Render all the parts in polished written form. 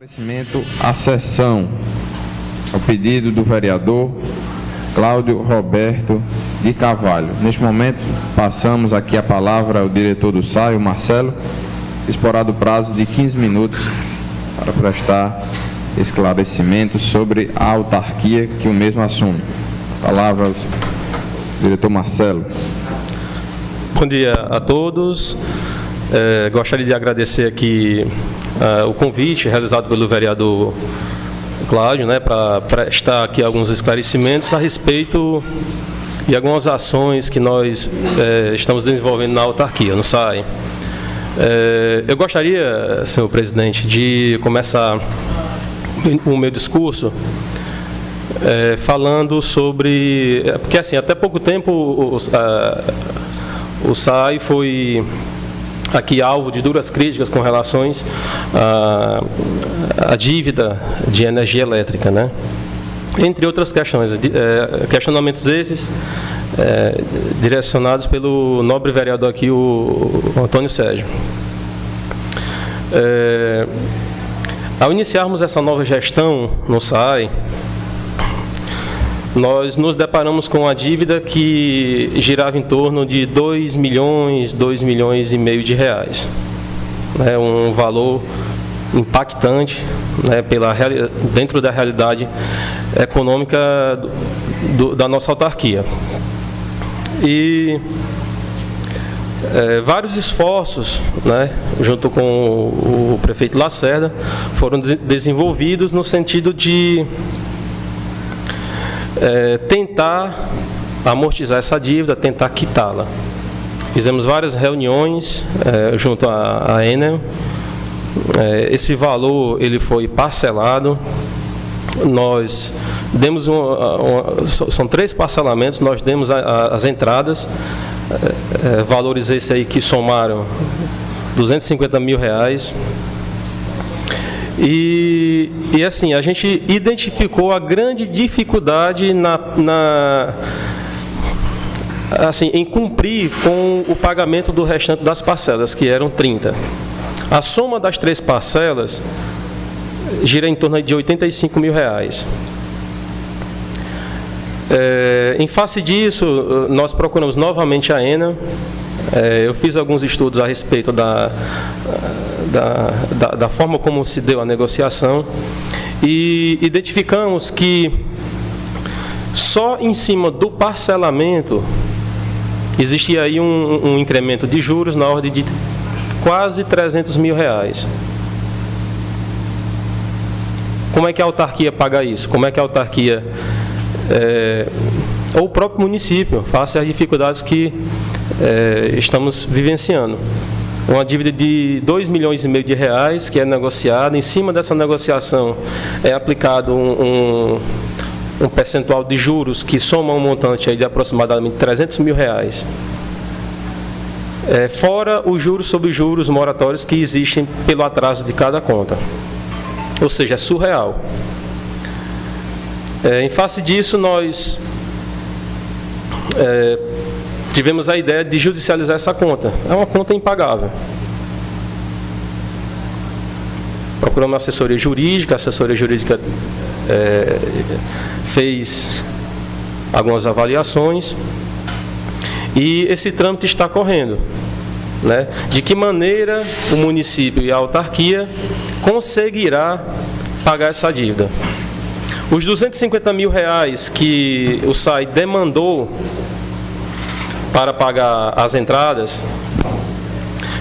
Esclarecimento à sessão, ao pedido do vereador Cláudio Roberto de Carvalho. Neste momento, passamos aqui a palavra ao diretor do SAI, o Marcelo, explorado o prazo de 15 minutos para prestar esclarecimento sobre a autarquia que o mesmo assume. Palavra ao diretor Marcelo. Bom dia a todos. Gostaria de agradecer aqui o convite realizado pelo vereador Cláudio, para prestar aqui alguns esclarecimentos a respeito de algumas ações que nós estamos desenvolvendo na autarquia, no SAI. Eu gostaria, senhor presidente, de começar o meu discurso falando sobre... Porque, assim, até pouco tempo o SAI foi aqui alvo de duras críticas com relação à dívida de energia elétrica, entre outras questões, questionamentos esses direcionados pelo nobre vereador aqui, o Antônio Sérgio. Ao iniciarmos essa nova gestão no SAI, nós nos deparamos com a dívida que girava em torno de 2 milhões e meio de reais. Um valor impactante dentro da realidade econômica da nossa autarquia. E vários esforços, junto com o prefeito Lacerda, foram desenvolvidos no sentido de tentar amortizar essa dívida, tentar quitá-la. Fizemos várias reuniões junto à Enel. Esse valor ele foi parcelado. Nós demos são 3 parcelamentos. Nós demos as entradas, valores esse aí que somaram R$250 mil. E assim, a gente identificou a grande dificuldade em cumprir com o pagamento do restante das parcelas, que eram 30. A soma das 3 parcelas gira em torno de R$85 mil. Em face disso, nós procuramos novamente a Enel. Eu fiz alguns estudos a respeito da forma como se deu a negociação e identificamos que só em cima do parcelamento existia aí um incremento de juros na ordem de quase R$300 mil. Como é que a autarquia paga isso? Como é que a autarquia ou o próprio município face às dificuldades que estamos vivenciando? Uma dívida de R$2 milhões e meio que é negociada. Em cima dessa negociação é aplicado um percentual de juros que soma um montante aí de aproximadamente R$300 mil. Fora os juros sobre juros moratórios que existem pelo atraso de cada conta. Ou seja, é surreal. Em face disso, nós tivemos a ideia de judicializar essa conta. É uma conta impagável. Procuramos assessoria jurídica. A assessoria jurídica fez algumas avaliações e esse trâmite está correndo. De que maneira o município e a autarquia conseguirá pagar essa dívida? Os R$250 mil que o SAI demandou para pagar as entradas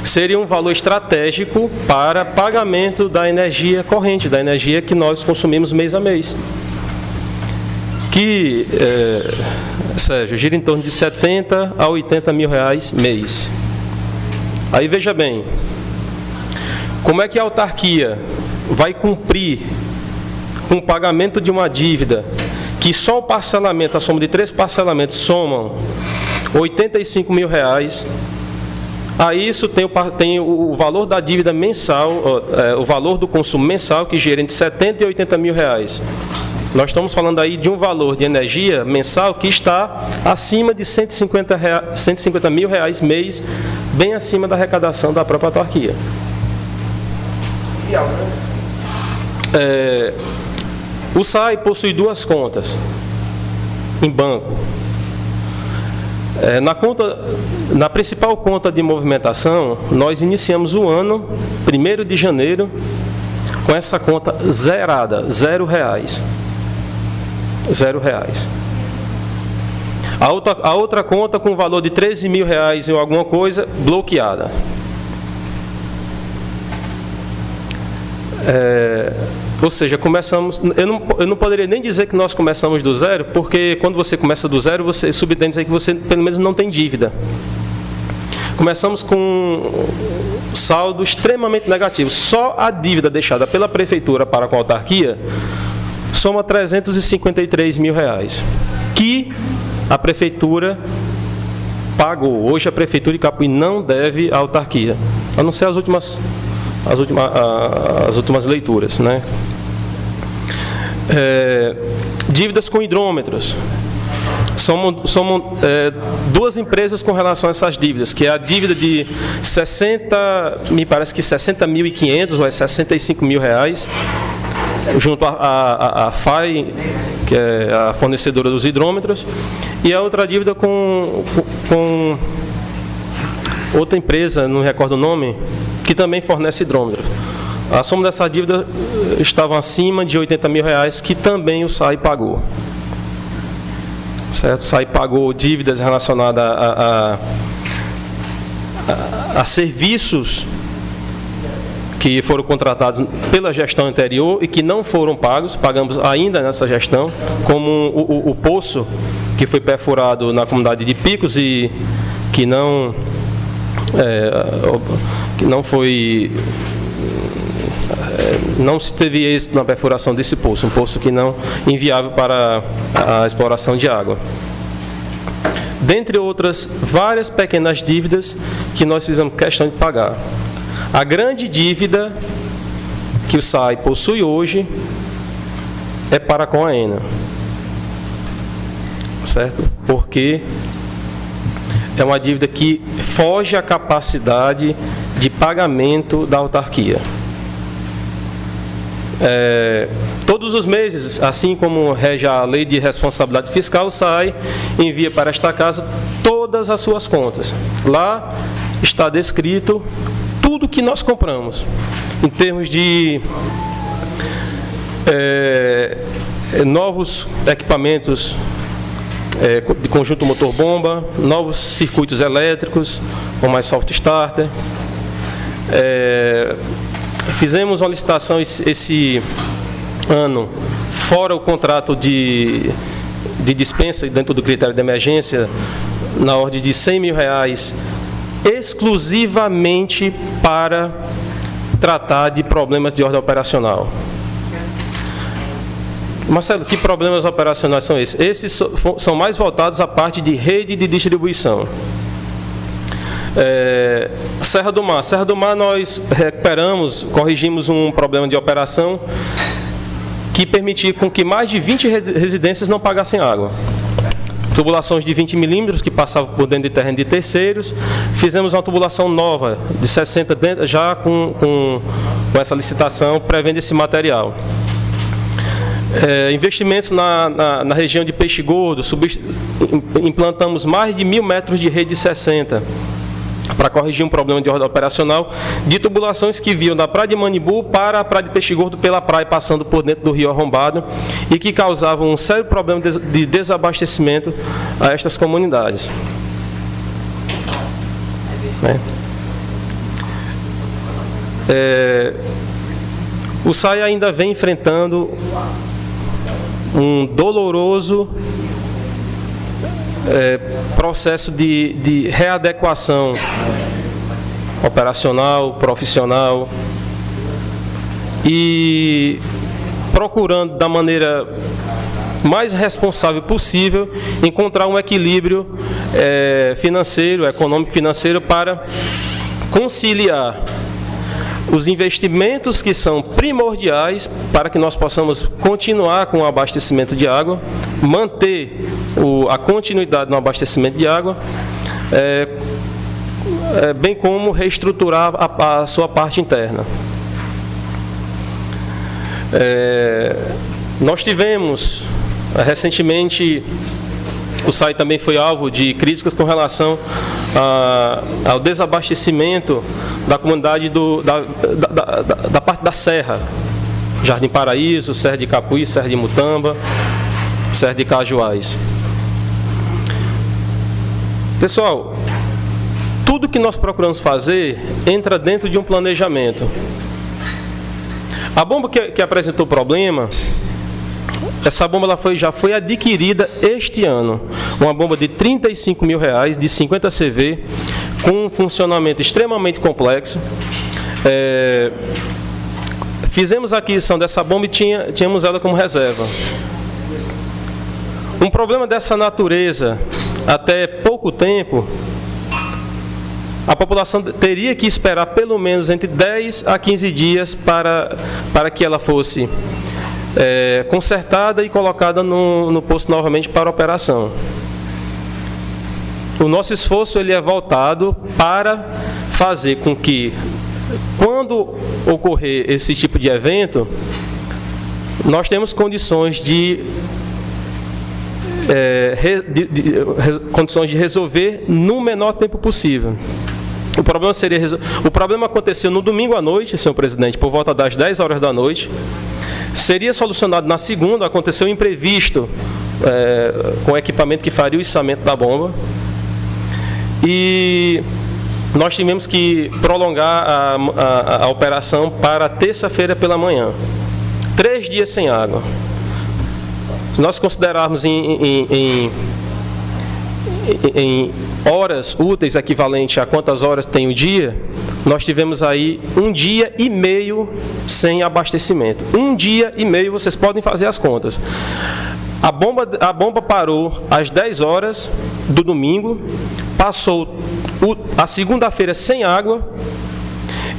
seria um valor estratégico para pagamento da energia corrente, da energia que nós consumimos mês a mês, que, Sérgio, gira em torno de R$70 a R$80 mil mês. Aí veja bem, como é que a autarquia vai cumprir com o pagamento de uma dívida que só o parcelamento, a soma de 3 parcelamentos somam R$85 mil. A isso tem o valor da dívida mensal, o valor do consumo mensal, que gira entre R$70 e R$80 mil. Nós estamos falando aí de um valor de energia mensal que está acima de R$150 mil mês, bem acima da arrecadação da própria autarquia. O SAI possui 2 contas em banco. Na principal conta de movimentação, nós iniciamos o ano, 1º de janeiro, com essa conta zerada, R$0. R$0. A outra conta com valor de R$13.000 ou alguma coisa, bloqueada. Ou seja, começamos. Eu não poderia nem dizer que nós começamos do zero, porque quando você começa do zero, você subentende aí que você pelo menos não tem dívida. Começamos com saldo extremamente negativo. Só a dívida deixada pela prefeitura para com a autarquia soma R$353.000, que a prefeitura pagou. Hoje a prefeitura de Capuí não deve à autarquia, a não ser as últimas leituras, né? Dívidas com hidrômetros. Somam 2 empresas com relação a essas dívidas, que é a dívida de 60, me parece que 60.500 ou R$65.000, junto à FAI, que é a fornecedora dos hidrômetros, e a outra dívida com outra empresa, não me recordo o nome, que também fornece hidrômetros. A soma dessa dívida estava acima de R$80.000, que também o SAI pagou. Certo? O SAI pagou dívidas relacionadas a serviços que foram contratados pela gestão anterior e que não foram pagos, pagamos ainda nessa gestão, como o poço que foi perfurado na comunidade de Picos e que não se teve êxito na perfuração desse poço, um poço que não inviável para a exploração de água. Dentre outras várias pequenas dívidas que nós fizemos questão de pagar. A grande dívida que o SAI possui hoje é para com a ENA, certo? Porque é uma dívida que foge à capacidade de pagamento da autarquia. Todos os meses, assim como rege a lei de responsabilidade fiscal, o SAI envia para esta casa todas as suas contas. Lá está descrito tudo que nós compramos, em termos de novos equipamentos de conjunto motor-bomba, novos circuitos elétricos, com mais soft starter. Fizemos uma licitação esse ano, fora o contrato de dispensa dentro do critério de emergência, na ordem de R$100.000, exclusivamente para tratar de problemas de ordem operacional. Marcelo, que problemas operacionais são esses? Esses são mais voltados à parte de rede de distribuição. Serra do Mar nós recuperamos, corrigimos um problema de operação que permitia com que mais de 20 residências não pagassem água. Tubulações de 20 milímetros que passavam por dentro de terreno de terceiros. Fizemos uma tubulação nova de 60 dentro, já com essa licitação, prevendo esse material. Investimentos na região de Peixe Gordo, implantamos mais de 1.000 metros de rede de 60 para corrigir um problema de ordem operacional de tubulações que vinham da praia de Manibu para a praia de Peixe Gordo pela praia, passando por dentro do rio Arrombado, e que causavam um sério problema de desabastecimento a estas comunidades. O SAI ainda vem enfrentando um doloroso processo de readequação operacional, profissional, e procurando da maneira mais responsável possível encontrar um equilíbrio financeiro, econômico-financeiro, para conciliar os investimentos que são primordiais para que nós possamos continuar com o abastecimento de água, manter a continuidade no abastecimento de água, bem como reestruturar a sua parte interna. Nós tivemos, recentemente, o SAI também foi alvo de críticas com relação ao desabastecimento da comunidade da parte da Serra, Jardim Paraíso, Serra de Capuí, Serra de Mutamba, Serra de Cajuás. Pessoal, tudo que nós procuramos fazer entra dentro de um planejamento. A bomba que apresentou problema, essa bomba já foi adquirida este ano. Uma bomba de R$35 mil, de 50 CV, com um funcionamento extremamente complexo. Fizemos a aquisição dessa bomba e tínhamos ela como reserva. Um problema dessa natureza, até pouco tempo, a população teria que esperar pelo menos entre 10 a 15 dias para que ela fosse consertada e colocada no posto novamente para operação. O nosso esforço ele é voltado para fazer com que, quando ocorrer esse tipo de evento, nós temos condições de resolver no menor tempo possível. O problema aconteceu no domingo à noite, senhor presidente, por volta das 10 horas da noite. Seria solucionado na segunda, aconteceu um imprevisto com o equipamento que faria o içamento da bomba. E nós tivemos que prolongar a operação para terça-feira pela manhã. 3 dias sem água. Se nós considerarmos em horas úteis equivalente a quantas horas tem o dia, nós tivemos aí 1 dia e meio sem abastecimento. 1 dia e meio, vocês podem fazer as contas. A bomba parou às 10 horas do domingo, passou a segunda-feira sem água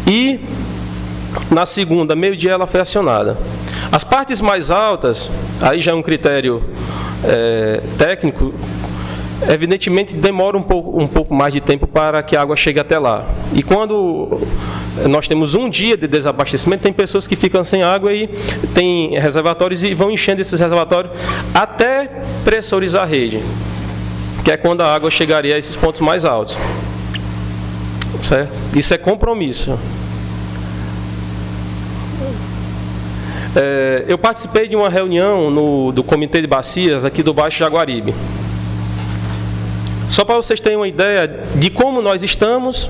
e na segunda, meio-dia, ela foi acionada. As partes mais altas, aí já é um critério técnico, evidentemente demora um pouco mais de tempo para que a água chegue até lá. E quando nós temos 1 dia de desabastecimento, tem pessoas que ficam sem água e tem reservatórios e vão enchendo esses reservatórios até pressurizar a rede, que é quando a água chegaria a esses pontos mais altos. Certo? Isso é compromisso. Eu participei de uma reunião do Comitê de Bacias aqui do Baixo Jaguaribe. Só para vocês terem uma ideia de como nós estamos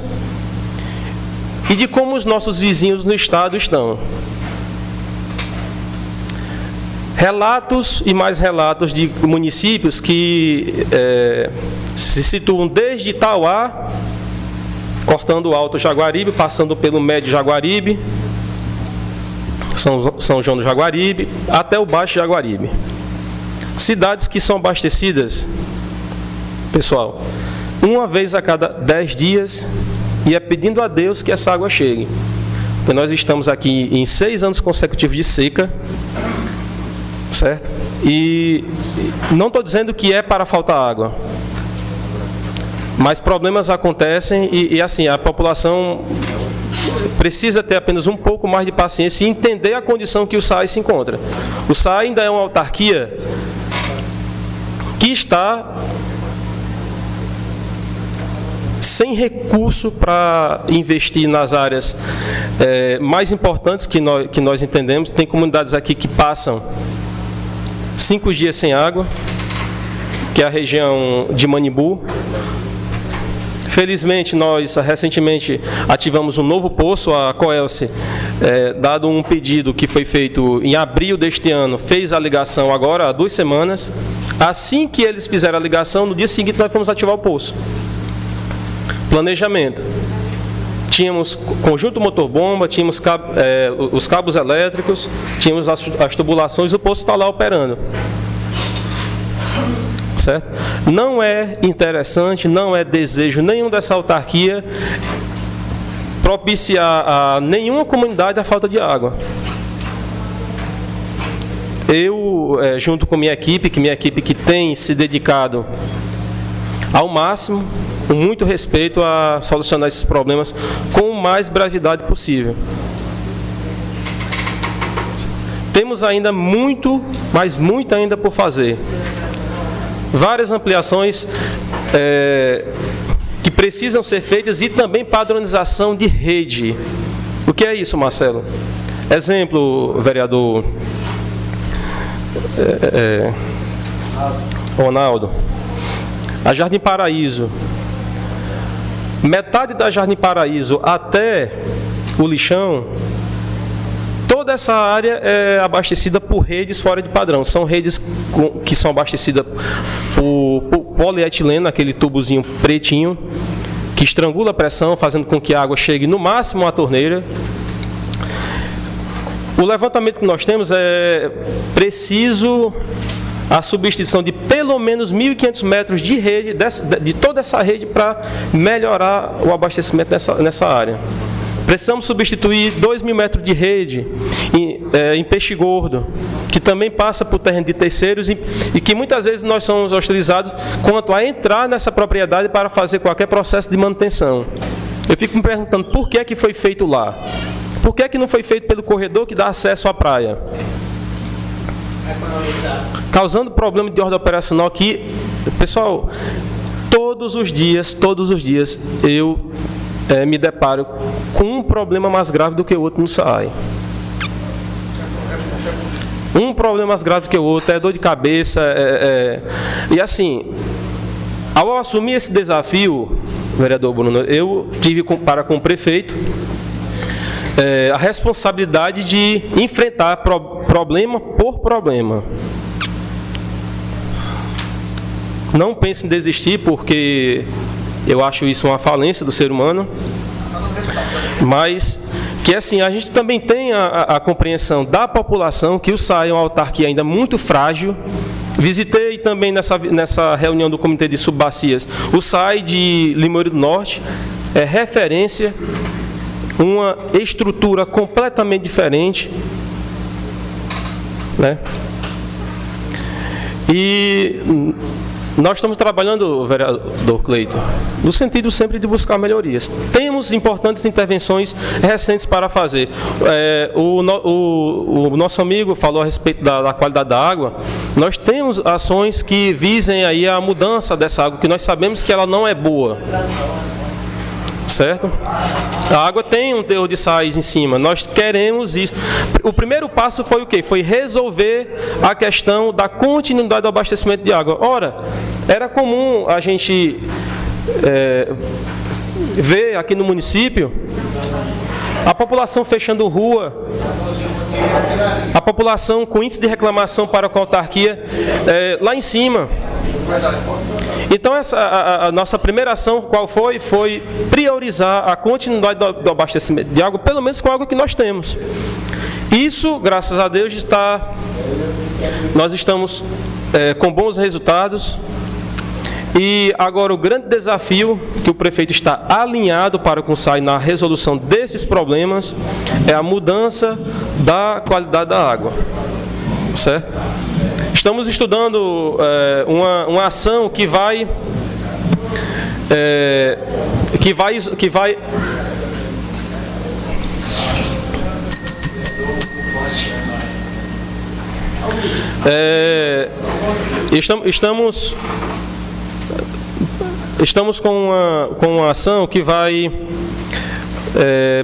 e de como os nossos vizinhos no estado estão. Relatos e mais relatos de municípios que se situam desde Itauá, cortando o Alto Jaguaribe, passando pelo Médio Jaguaribe, São João do Jaguaribe, até o Baixo Jaguaribe. Cidades que são abastecidas, pessoal, uma vez a cada 10 dias, e é pedindo a Deus que essa água chegue. Porque nós estamos aqui em 6 anos consecutivos de seca, certo? E não estou dizendo que é para faltar água, mas problemas acontecem e assim, a população precisa ter apenas um pouco mais de paciência e entender a condição que o SAI se encontra. O SAI ainda é uma autarquia que está sem recurso para investir nas áreas mais importantes que nós entendemos. Tem comunidades aqui que passam 5 dias sem água, que é a região de Manibu. Felizmente, nós recentemente ativamos um novo poço. A Coelce, dado um pedido que foi feito em abril deste ano, fez a ligação agora há 2 semanas. Assim que eles fizeram a ligação, no dia seguinte nós fomos ativar o poço. Planejamento. Tínhamos conjunto motor-bomba, tínhamos os cabos elétricos, tínhamos as tubulações, o poço está lá operando. Certo? Não é interessante, não é desejo nenhum dessa autarquia propiciar a nenhuma comunidade a falta de água. Eu, junto com minha equipe que tem se dedicado ao máximo, com muito respeito, a solucionar esses problemas com o mais brevidade possível. temos ainda muito, mas muito ainda por fazer. Várias ampliações que precisam ser feitas e também padronização de rede. O que é isso, Marcelo? Exemplo, vereador Ronaldo. A Jardim Paraíso. Metade da Jardim Paraíso até o lixão, toda essa área é abastecida por redes fora de padrão. São redes que são abastecidas por polietileno, aquele tubozinho pretinho, que estrangula a pressão, fazendo com que a água chegue no máximo à torneira. O levantamento que nós temos é preciso a substituição de pelo menos 1.500 metros de rede, de toda essa rede, para melhorar o abastecimento nessa área. Precisamos substituir 2.000 metros de rede em Peixe Gordo, que também passa por terreno de terceiros e que muitas vezes nós somos hostilizados quanto a entrar nessa propriedade para fazer qualquer processo de manutenção. Eu fico me perguntando por que é que foi feito lá? Por que é que não foi feito pelo corredor que dá acesso à praia? Causando problema de ordem operacional que, pessoal, todos os dias eu me deparo com um problema mais grave do que o outro no SAAI. Um problema mais grave do que o outro, é dor de cabeça. E assim, ao assumir esse desafio, vereador Bruno, eu tive para com o prefeito a responsabilidade de enfrentar problema por problema. Não pense em desistir, porque eu acho isso uma falência do ser humano, mas que assim, a gente também tem a compreensão da população que o SAAI é uma autarquia ainda muito frágil. Visitei também nessa reunião do Comitê de Subbacias o SAAI de Limoeiro do Norte, é referência, uma estrutura completamente diferente, né? E nós estamos trabalhando, vereador Cleiton, no sentido sempre de buscar melhorias. Temos importantes intervenções recentes para fazer. O nosso amigo falou a respeito da qualidade da água. Nós temos ações que visem aí a mudança dessa água, que nós sabemos que ela não é boa. Certo? A água tem um teor de sais em cima, nós queremos isso. O primeiro passo foi o quê? Foi resolver a questão da continuidade do abastecimento de água. Ora, era comum a gente ver aqui no município a população fechando rua, a população com índice de reclamação para com a autarquia lá em cima. Então, a nossa primeira ação, qual foi? Foi priorizar a continuidade do abastecimento de água, pelo menos com a água que nós temos. Isso, graças a Deus, nós estamos com bons resultados. E agora o grande desafio que o prefeito está alinhado para com o SAAI na resolução desses problemas é a mudança da qualidade da água. Certo? Estamos estudando uma ação que vai estamos com uma ação que vai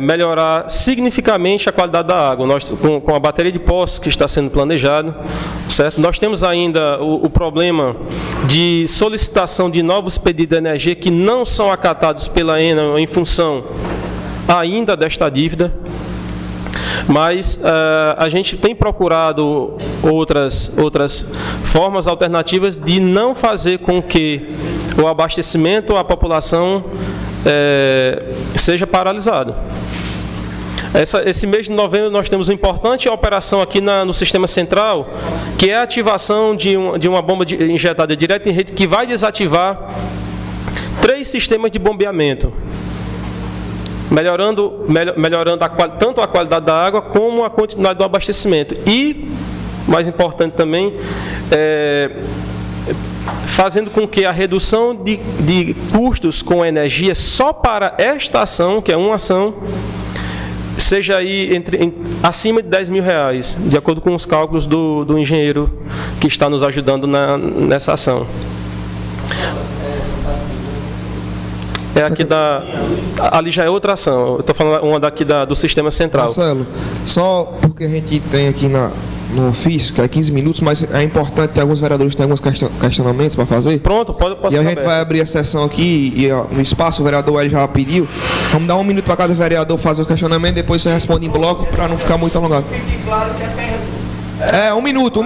melhorar significativamente a qualidade da água. Nós, com a bateria de postos que está sendo planejado, certo? Nós temos ainda o problema de solicitação de novos pedidos de energia que não são acatados pela ENA em função ainda desta dívida. Mas a gente tem procurado outras formas alternativas de não fazer com que o abastecimento à população seja paralisado. Esse mês de novembro nós temos uma importante operação aqui no sistema central, que é a ativação de uma bomba injetada direto em rede, que vai desativar 3 sistemas de bombeamento, melhorando tanto a qualidade da água como a continuidade do abastecimento. E, mais importante também, fazendo com que a redução de custos com energia só para esta ação, que é uma ação, seja aí acima de 10 mil reais, de acordo com os cálculos do engenheiro que está nos ajudando nessa ação. É aqui ali já é outra ação, eu estou falando uma daqui do sistema central. Marcelo, só porque a gente tem aqui no ofício, que é 15 minutos, mas é importante ter alguns vereadores que têm alguns questionamentos para fazer. Pronto, posso E a gente vai abrir a sessão aqui, e no espaço o vereador ele já pediu. Vamos dar 1 minuto para cada vereador fazer o questionamento, depois você responde em bloco para não ficar muito alongado. É, 1 minuto.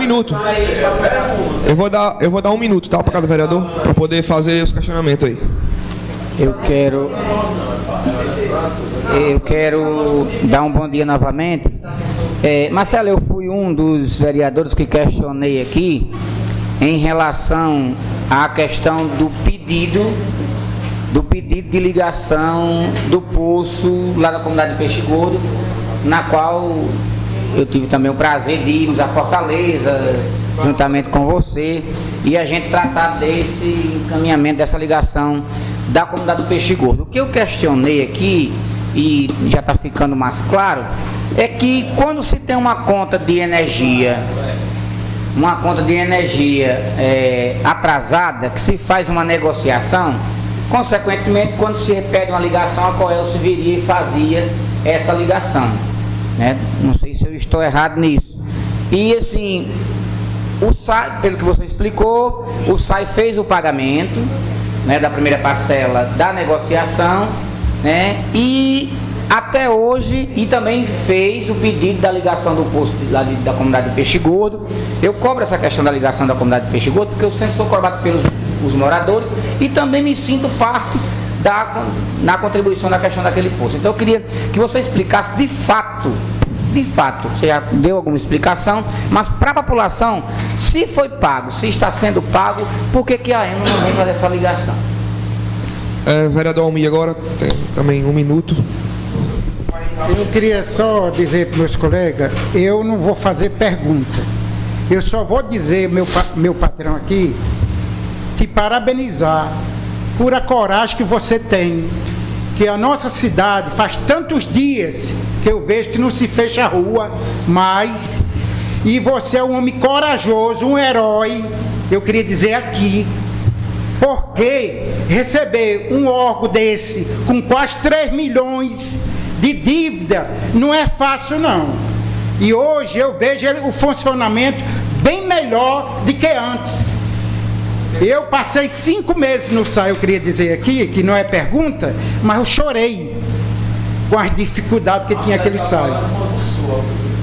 Eu vou dar 1 minuto, tá, para cada vereador, para poder fazer os questionamentos aí. Eu quero dar um bom dia novamente. Marcelo, eu fui um dos vereadores que questionei aqui em relação à questão do pedido de ligação do poço lá da comunidade de Peixe Gordo, na qual eu tive também o prazer de irmos a Fortaleza, juntamente com você, e a gente tratar desse encaminhamento, dessa ligação da comunidade do Peixe Gordo. O que eu questionei aqui, e já está ficando mais claro, é que quando se tem uma conta de energia atrasada, que se faz uma negociação, consequentemente, quando se pede uma ligação, a Coelce viria e fazia essa ligação, né? Não sei se eu estou errado nisso. E assim, o SAI, pelo que você explicou, o SAI fez o pagamento, né, da primeira parcela da negociação, né, e até hoje, e também fez o pedido da ligação do posto da comunidade de Peixe Gordo. Eu cobro essa questão da ligação da comunidade de Peixe Gordo, porque eu sempre sou cobrado pelos moradores e também me sinto parte na contribuição da questão daquele posto. Então eu queria que você explicasse de fato, você já deu alguma explicação, mas para a população, se foi pago, se está sendo pago, por que a ENO não vem fazer essa ligação? Vereador Almir, agora tem também 1 minuto. Eu queria só dizer para meus colegas, eu não vou fazer pergunta. Eu só vou dizer, meu patrão aqui, te parabenizar por a coragem que você tem, que a nossa cidade faz tantos dias que eu vejo que não se fecha a rua mais, e você é um homem corajoso, um herói, eu queria dizer aqui, porque receber um órgão desse com quase 3 milhões de dívida não é fácil não, e hoje eu vejo o funcionamento bem melhor do que antes. Eu passei 5 meses no SAI, eu queria dizer aqui, que não é pergunta, mas eu chorei com as dificuldades que tinha aquele SAI.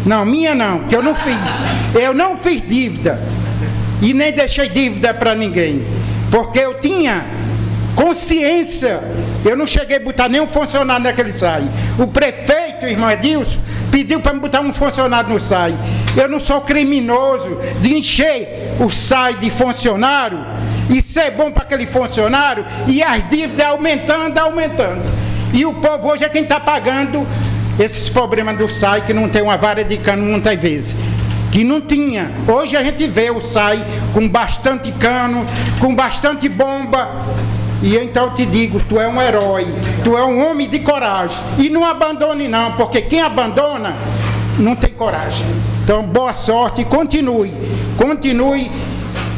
Não, minha não, que eu não fiz dívida, e nem deixei dívida para ninguém, porque eu tinha consciência, eu não cheguei a botar nenhum funcionário naquele SAI. O prefeito, irmão Edilson, pediu para me botar um funcionário no SAI. Eu não sou criminoso de encher o SAI de funcionário e ser bom para aquele funcionário e as dívidas aumentando. E o povo hoje é quem está pagando esses problemas do SAI, que não tem uma vara de cano muitas vezes. Que não tinha. Hoje a gente vê o SAI com bastante cano, com bastante bomba. E então eu te digo, tu é um herói, tu é um homem de coragem. E não abandone não, porque quem abandona não tem coragem. Então boa sorte e continue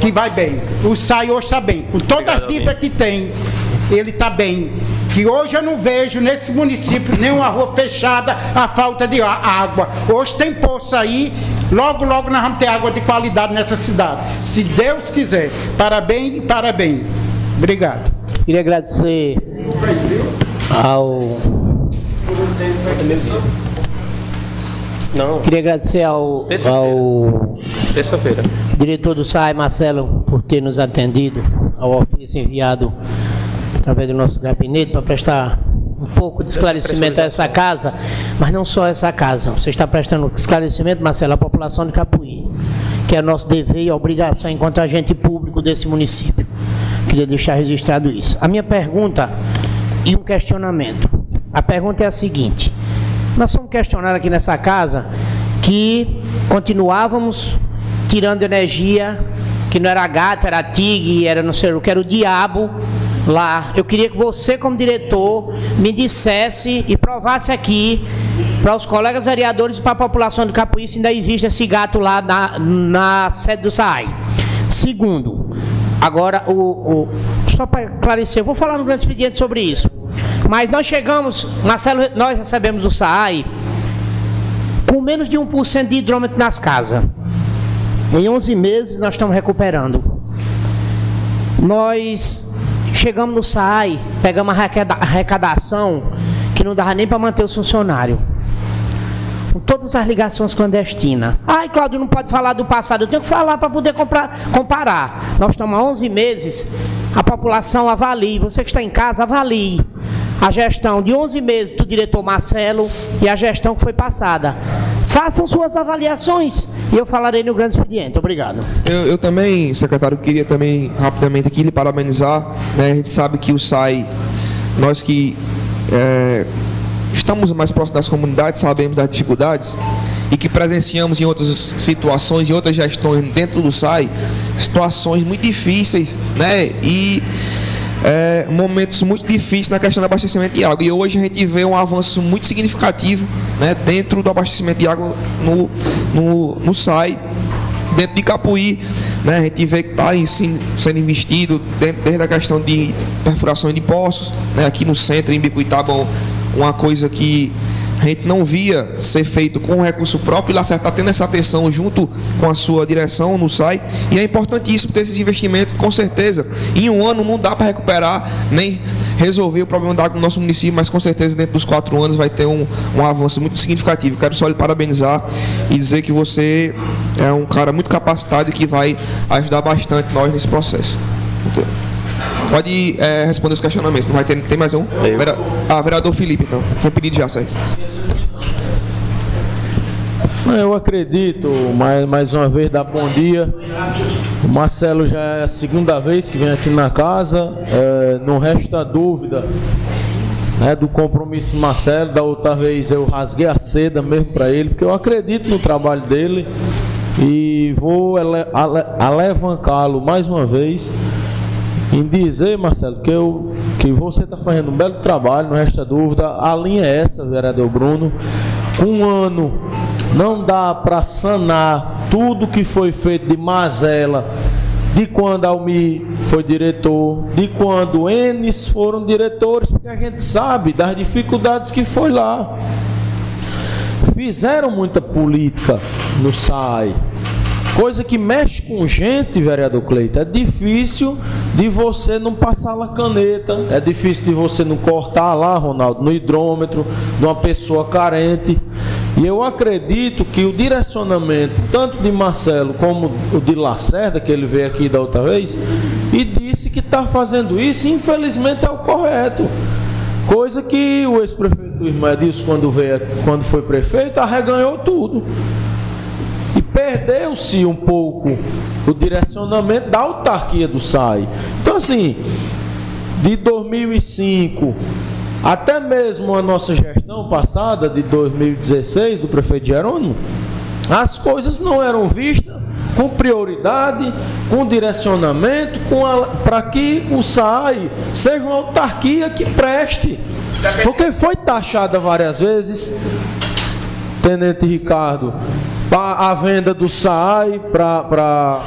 que vai bem. O SAI hoje está bem, com toda a dívidas que tem, ele está bem. Que hoje eu não vejo nesse município nenhuma rua fechada a falta de água. Hoje tem poço aí, logo nós vamos ter água de qualidade nessa cidade, se Deus quiser. Parabéns. Obrigado. Queria agradecer ao terça-feira, diretor do SAI, Marcelo, por ter nos atendido ao ofício enviado através do nosso gabinete para prestar um pouco de esclarecimento a essa casa, mas não só essa casa. Você está prestando esclarecimento, Marcelo, à população de Capuí, que é nosso dever e obrigação enquanto agente público desse município. Queria deixar registrado isso. A minha pergunta e um questionamento. A pergunta é a seguinte: nós somos questionados aqui nessa casa que continuávamos tirando energia, que não era gato, era tigre, era não sei o que, era o diabo lá. Eu queria que você, como diretor, me dissesse e provasse aqui para os colegas vereadores e para a população de Capuí se ainda existe esse gato lá na sede do SAAI. Segundo, agora, só para esclarecer, eu vou falar no grande expediente sobre isso, mas nós chegamos, Marcelo, nós recebemos o SAAI com menos de 1% de hidrômetro nas casas. Em 11 meses nós estamos recuperando. Nós chegamos no SAAI, pegamos a arrecadação que não dava nem para manter os funcionários. Com todas as ligações clandestinas. Ai, Cláudio, não pode falar do passado. Eu tenho que falar para poder comparar. Nós estamos há 11 meses, a população avalie. Você que está em casa, avalie a gestão de 11 meses do diretor Marcelo e a gestão que foi passada. Façam suas avaliações e eu falarei no grande expediente. Obrigado. Eu também, secretário, queria também rapidamente aqui lhe parabenizar, né? A gente sabe que o SAAI, nós que estamos mais próximos das comunidades, sabemos das dificuldades e que presenciamos em outras situações e outras gestões dentro do SAAI, situações muito difíceis, né? E momentos muito difíceis na questão do abastecimento de água. E hoje a gente vê um avanço muito significativo, né, dentro do abastecimento de água no SAAI, dentro de Capuí, né, a gente vê que está sendo investido desde a questão de perfuração de poços, né, aqui no centro, em Bicuitaba, uma coisa que a gente não via ser feito com recurso próprio, e lá está tendo essa atenção junto com a sua direção no SAAI, e é importantíssimo ter esses investimentos, com certeza. Em um ano não dá para recuperar, nem resolver o problema da água no nosso município, mas com certeza dentro dos 4 anos vai ter um avanço muito significativo. Quero só lhe parabenizar e dizer que você é um cara muito capacitado e que vai ajudar bastante nós nesse processo. Pode responder os questionamentos. Não vai ter, tem mais um? Vereador Felipe, então. Tinha pedido já, Sérgio. Eu acredito, mais uma vez, dar bom dia. O Marcelo já é a segunda vez que vem aqui na casa. Não resta dúvida, né, do compromisso do Marcelo. Da outra vez eu rasguei a seda mesmo para ele, porque eu acredito no trabalho dele e vou alavancá-lo mais uma vez em dizer, Marcelo, que você está fazendo um belo trabalho, não resta dúvida. A linha é essa, vereador Bruno. Um ano não dá para sanar tudo que foi feito de mazela, de quando Almir foi diretor, de quando Enes foram diretores, porque a gente sabe das dificuldades que foi lá. Fizeram muita política no SAAI, coisa que mexe com gente, vereador Cleiton. É difícil de você não passar lá caneta, é difícil de você não cortar lá, Ronaldo, no hidrômetro de uma pessoa carente. E eu acredito que o direcionamento, tanto de Marcelo como o de Lacerda, que ele veio aqui da outra vez, e disse que está fazendo isso, infelizmente é o correto. Coisa que o ex-prefeito do Ismael disse quando foi prefeito, arreganhou tudo. E perdeu-se um pouco o direcionamento da autarquia do SAAI. Então, assim, de 2005 até mesmo a nossa gestão passada, de 2016, do prefeito Jerônimo, as coisas não eram vistas com prioridade, com direcionamento, para que o SAAI seja uma autarquia que preste. Porque foi taxada várias vezes, Tenente Ricardo, a venda do SAAI para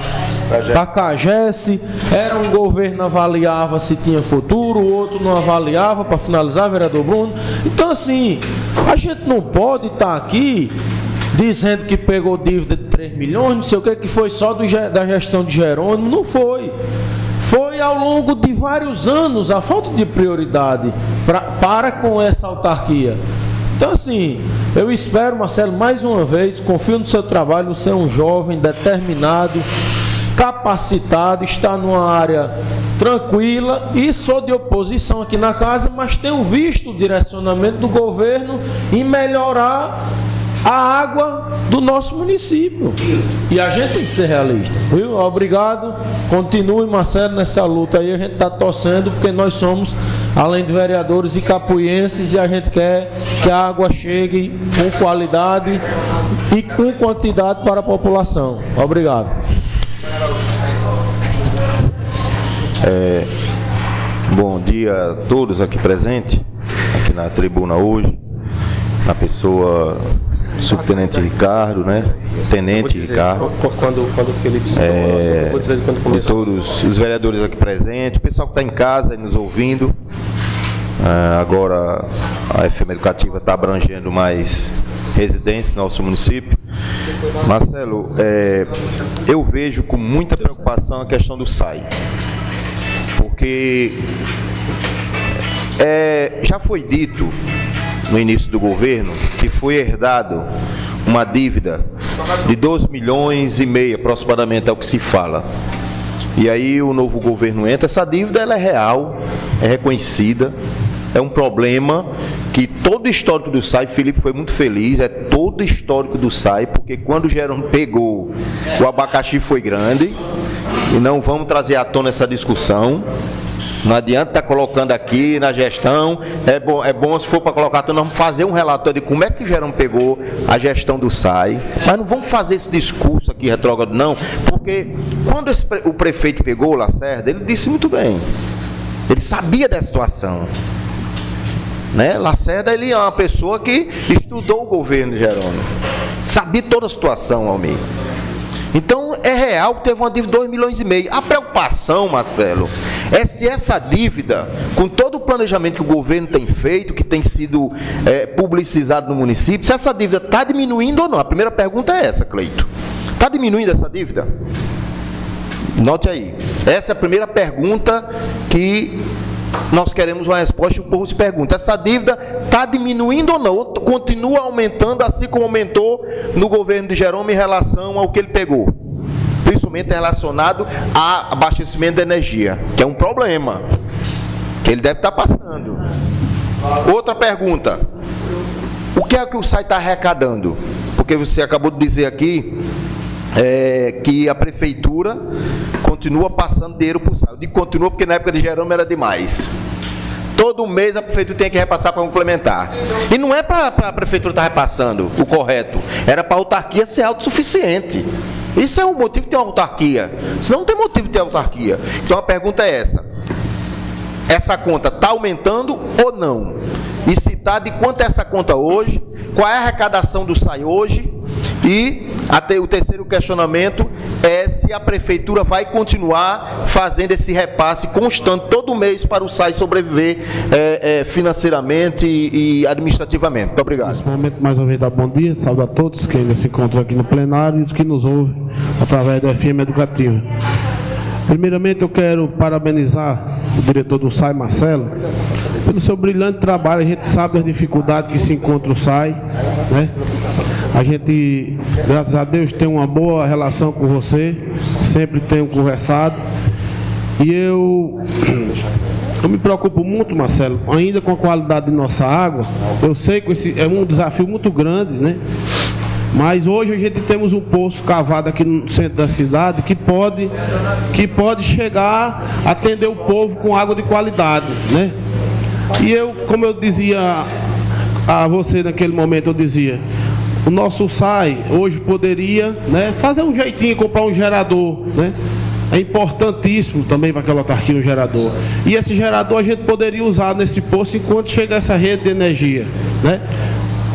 a CAGES. Era um governo avaliava se tinha futuro, o outro não avaliava, para finalizar, vereador Bruno. Então, assim, a gente não pode estar aqui dizendo que pegou dívida de 3 milhões, não sei o que foi só da gestão de Jerônimo. Não foi. Foi ao longo de vários anos a falta de prioridade para com essa autarquia. Então, assim, eu espero, Marcelo, mais uma vez, confio no seu trabalho. Você é um jovem determinado, capacitado, está numa área tranquila, e sou de oposição aqui na casa, mas tenho visto o direcionamento do governo em melhorar a água do nosso município. E a gente tem que ser realista, viu? Obrigado. Continue, Marcelo, nessa luta aí. A gente está torcendo, porque nós somos, além de vereadores e capuienses, e a gente quer que a água chegue com qualidade e com quantidade para a população. Obrigado. Bom dia a todos aqui presentes, aqui na tribuna hoje. na pessoa do subtenente Ricardo, né? Tenente Ricardo. Quando o Felipe vou dizer quando começou. Todos os vereadores aqui presentes, o pessoal que está em casa nos ouvindo. Agora a FM Educativa está abrangendo mais residentes no nosso município. Marcelo, eu vejo com muita preocupação a questão do SAI, porque já foi dito no início do governo que foi herdado uma dívida de 2,5 milhões aproximadamente, é o que se fala. E aí o novo governo entra, essa dívida ela é real, é reconhecida, é um problema que todo o histórico do SAI, Felipe foi muito feliz, é todo o histórico do SAI, porque quando o Jerônimo pegou, o abacaxi foi grande, e não vamos trazer à tona essa discussão. Não adianta estar colocando aqui na gestão, é bom se for para colocar, então nós vamos fazer um relatório de como é que o Jerônimo pegou a gestão do SAI, mas não vamos fazer esse discurso aqui retrógrado não, porque quando o prefeito pegou o Lacerda, ele disse muito bem, ele sabia da situação, né? Lacerda, ele é uma pessoa que estudou o governo de Jerônimo, sabia toda a situação, Almir. Então, é real que teve uma dívida de 2,5 milhões. A preocupação, Marcelo, é se essa dívida, com todo o planejamento que o governo tem feito, que tem sido publicizado no município, se essa dívida está diminuindo ou não. A primeira pergunta é essa, Cleito. Está diminuindo essa dívida? Note aí. Essa é a primeira pergunta que nós queremos uma resposta. O povo se pergunta, essa dívida está diminuindo ou não? Continua aumentando, assim como aumentou no governo de Jerônimo em relação ao que ele pegou, principalmente relacionado a abastecimento de energia, que é um problema que ele deve estar passando. Outra pergunta, o que é que o SAI está arrecadando? Porque você acabou de dizer aqui que a prefeitura continua passando dinheiro para o SAI. Eu digo continua porque na época de Jerônimo era demais. Todo mês a prefeitura tem que repassar para complementar. E não é para a prefeitura estar repassando o correto, era para a autarquia ser autossuficiente. Isso é o motivo de ter uma autarquia. Senão não tem motivo de ter autarquia. Então a pergunta é essa. Essa conta está aumentando ou não? E se está, de quanto é essa conta hoje? Qual é a arrecadação do SAI hoje? E até o terceiro questionamento é se a prefeitura vai continuar fazendo esse repasse constante todo mês para o SAI sobreviver financeiramente e administrativamente. Muito obrigado. Nesse momento, mais uma vez, dá bom dia, saúde a todos que ainda se encontram aqui no plenário e os que nos ouvem através da FM Educativa. Primeiramente, eu quero parabenizar o diretor do SAI, Marcelo, pelo seu brilhante trabalho. A gente sabe das dificuldades que se encontra o SAI, né? A gente, graças a Deus, tem uma boa relação com você, sempre tenho conversado. E eu me preocupo muito, Marcelo, ainda com a qualidade de nossa água. Eu sei que esse é um desafio muito grande, né? Mas hoje a gente temos um poço cavado aqui no centro da cidade que pode chegar a atender o povo com água de qualidade, né? E eu, como eu dizia a você naquele momento, eu dizia, o nosso SAI hoje poderia, né, fazer um jeitinho, comprar um gerador, né? É importantíssimo também para aquela autarquia um gerador. E esse gerador a gente poderia usar nesse poço enquanto chega essa rede de energia, né?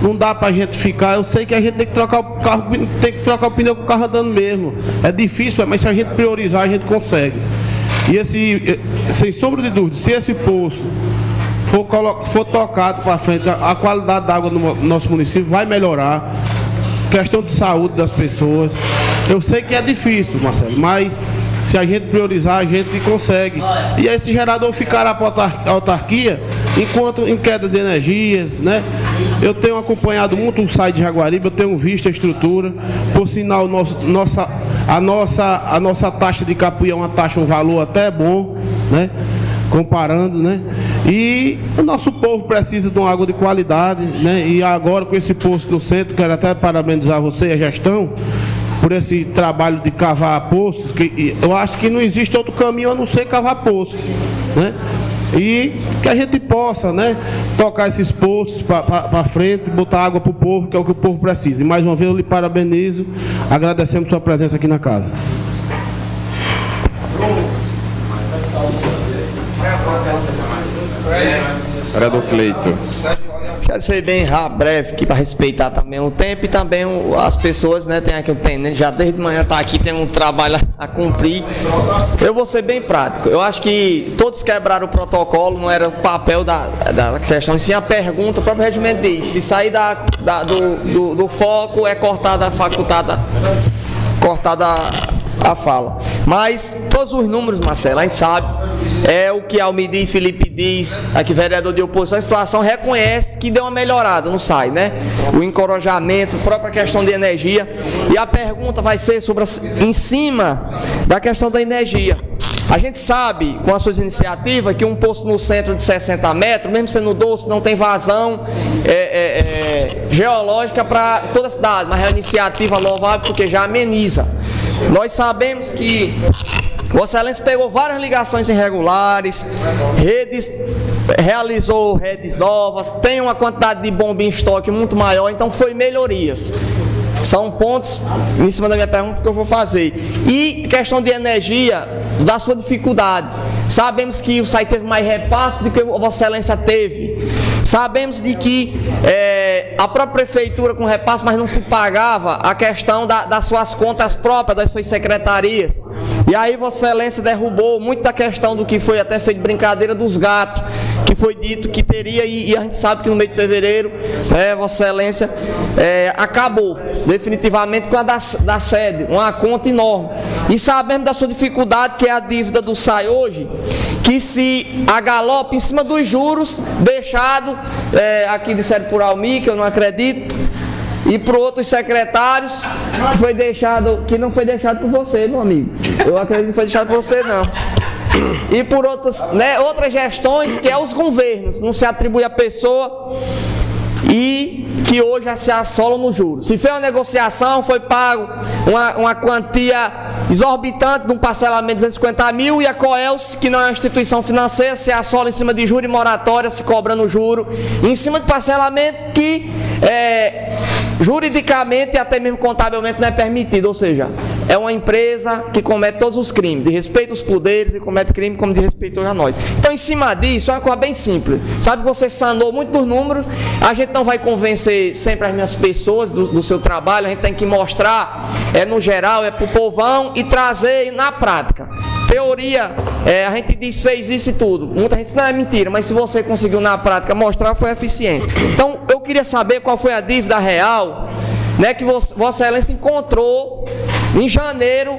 Não dá para a gente ficar, eu sei que a gente tem que trocar o carro, tem que trocar o pneu com o carro andando mesmo. É difícil, mas se a gente priorizar, a gente consegue. E sem sombra de dúvida, se esse poço for tocado para frente, a qualidade da água no nosso município vai melhorar. Questão de saúde das pessoas. Eu sei que é difícil, Marcelo, mas se a gente priorizar, a gente consegue. E esse gerador ficará para a autarquia enquanto em queda de energias, né? Eu tenho acompanhado muito o SAI de Jaguaribe, eu tenho visto a estrutura. Por sinal, a nossa taxa de capuia é uma taxa, um valor até bom, né? Comparando, né? E o nosso povo precisa de uma água de qualidade, né? E agora com esse poço no centro, quero até parabenizar você e a gestão por esse trabalho de cavar poços, que eu acho que não existe outro caminho a não ser cavar poços, né? E que a gente possa, né, tocar esses poços para frente, botar água para o povo, que é o que o povo precisa. E mais uma vez eu lhe parabenizo, agradecemos sua presença aqui na casa. Vereador Cleito. Quero ser bem breve aqui para respeitar também o tempo e também as pessoas, né? Tem aqui o tenente, já desde manhã está aqui, tem um trabalho a cumprir. Eu vou ser bem prático. Eu acho que todos quebraram o protocolo, não era o papel da questão, e sim a pergunta, o próprio regimento diz, se sair do foco é cortada a fala. Mas todos os números, Marcelo, a gente sabe, é o que Almidi Felipe diz, aqui vereador de oposição, a situação reconhece que deu uma melhorada, não sai, né? O encorajamento, a própria questão de energia, e a pergunta vai ser em cima da questão da energia. A gente sabe, com as suas iniciativas, que um poço no centro de 60 metros, mesmo sendo doce, não tem vazão geológica para toda a cidade, mas é uma iniciativa louvável porque já ameniza. Nós sabemos que Vossa Excelência pegou várias ligações irregulares, realizou redes novas, tem uma quantidade de bomba em estoque muito maior, então foi melhorias. São pontos em cima da minha pergunta que eu vou fazer. E questão de energia, da sua dificuldade. Sabemos que o SAI teve mais repasse do que Vossa Excelência teve. Sabemos de que a própria prefeitura com repasse, mas não se pagava a questão das suas contas próprias, das suas secretarias. E aí Vossa Excelência derrubou muito da questão do que foi até feito brincadeira dos gatos, que foi dito que teria, e a gente sabe que no mês de fevereiro, Vossa Excelência acabou definitivamente com a da sede, uma conta enorme. E sabemos da sua dificuldade, que é a dívida do SAI hoje, que se agalopa em cima dos juros, deixado, aqui disseram por Almi, que eu não acredito, e por outros secretários, que não foi deixado por você, meu amigo. Eu acredito que não foi deixado por você, não. E por outras gestões, que é os governos, não se atribui à pessoa, e que hoje já se assolam no juros. Se fez uma negociação, foi pago uma quantia exorbitante de um parcelamento de 250 mil, e a Coelce, que não é uma instituição financeira, se assola em cima de juro e moratória, se cobrando juro, em cima de parcelamento que juridicamente e até mesmo contabilmente não é permitido, ou seja, é uma empresa que comete todos os crimes, de respeito aos poderes, e comete crime como de respeito a nós. Então, em cima disso, é uma coisa bem simples. Sabe que você sanou muito dos números, a gente não vai convencer sempre as minhas pessoas do seu trabalho, a gente tem que mostrar, no geral, para o povão, e trazer na prática. Teoria, a gente diz, fez isso e tudo. Muita gente diz, não é mentira, mas se você conseguiu na prática mostrar, foi eficiente. Então, eu queria saber qual foi a dívida real, né, que Vossa Excelência encontrou em janeiro